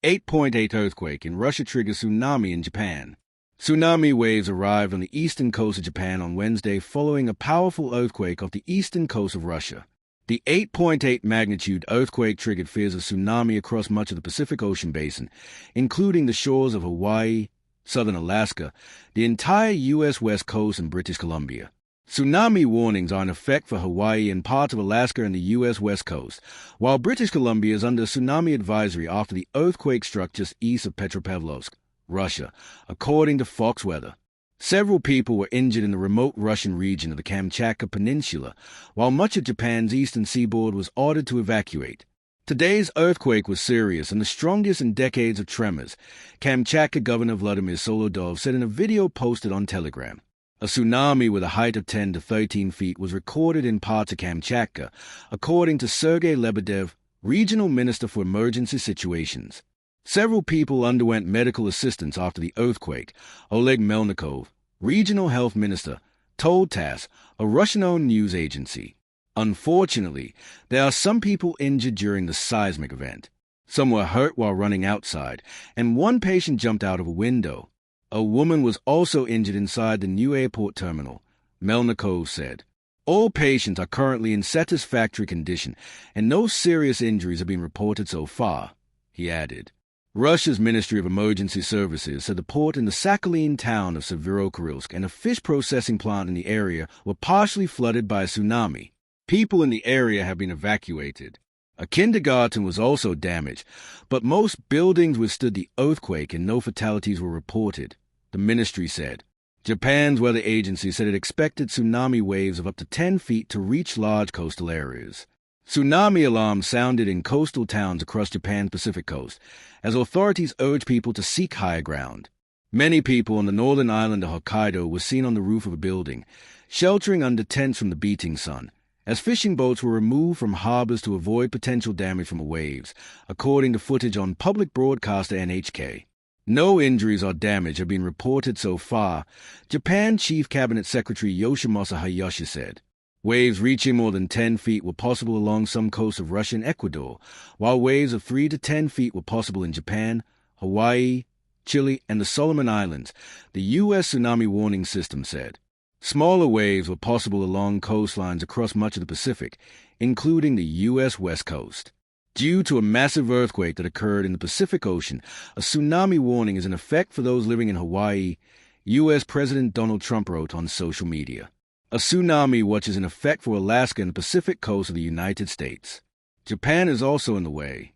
8.8 earthquake in Russia triggers tsunami in Japan. Tsunami waves arrived on the eastern coast of Japan on Wednesday following a powerful earthquake off the eastern coast of Russia. The 8.8 magnitude earthquake triggered fears of tsunami across much of the Pacific Ocean basin, including the shores of Hawaii, southern Alaska, the entire U.S. West Coast, and British Columbia. Tsunami warnings are in effect for Hawaii and parts of Alaska and the U.S. West Coast, while British Columbia is under tsunami advisory after the earthquake struck just east of Petropavlovsk, Russia, according to Fox Weather. Several people were injured in the remote Russian region of the Kamchatka Peninsula, while much of Japan's eastern seaboard was ordered to evacuate. Today's earthquake was serious and the strongest in decades of tremors, Kamchatka Governor Vladimir Solodov said in a video posted on Telegram. A tsunami with a height of 10 to 13 feet was recorded in parts of Kamchatka, according to Sergei Lebedev, regional minister for emergency situations. Several people underwent medical assistance after the earthquake, Oleg Melnikov, regional health minister, told TASS, a Russian-owned news agency. Unfortunately, there are some people injured during the seismic event. Some were hurt while running outside, and one patient jumped out of a window. A woman was also injured inside the new airport terminal, Melnikov said. All patients are currently in satisfactory condition, and no serious injuries have been reported so far, he added. Russia's Ministry of Emergency Services said the port in the Sakhalin town of Severokurilsk and a fish processing plant in the area were partially flooded by a tsunami. People in the area have been evacuated. A kindergarten was also damaged, but most buildings withstood the earthquake and no fatalities were reported, the ministry said. Japan's weather agency said it expected tsunami waves of up to 10 feet to reach large coastal areas. Tsunami alarms sounded in coastal towns across Japan's Pacific coast, as authorities urged people to seek higher ground. Many people on the northern island of Hokkaido were seen on the roof of a building, sheltering under tents from the beating sun, as fishing boats were removed from harbors to avoid potential damage from the waves, according to footage on public broadcaster NHK. No injuries or damage have been reported so far, Japan Chief Cabinet Secretary Yoshimasa Hayashi said. Waves reaching more than 10 feet were possible along some coasts of Russia and Ecuador, while waves of 3 to 10 feet were possible in Japan, Hawaii, Chile, and the Solomon Islands, the U.S. Tsunami Warning System said. Smaller waves were possible along coastlines across much of the Pacific, including the U.S. West Coast. Due to a massive earthquake that occurred in the Pacific Ocean, a tsunami warning is in effect for those living in Hawaii, U.S. President Donald Trump wrote on social media. A tsunami watch is in effect for Alaska and the Pacific coast of the United States. Japan is also in the way.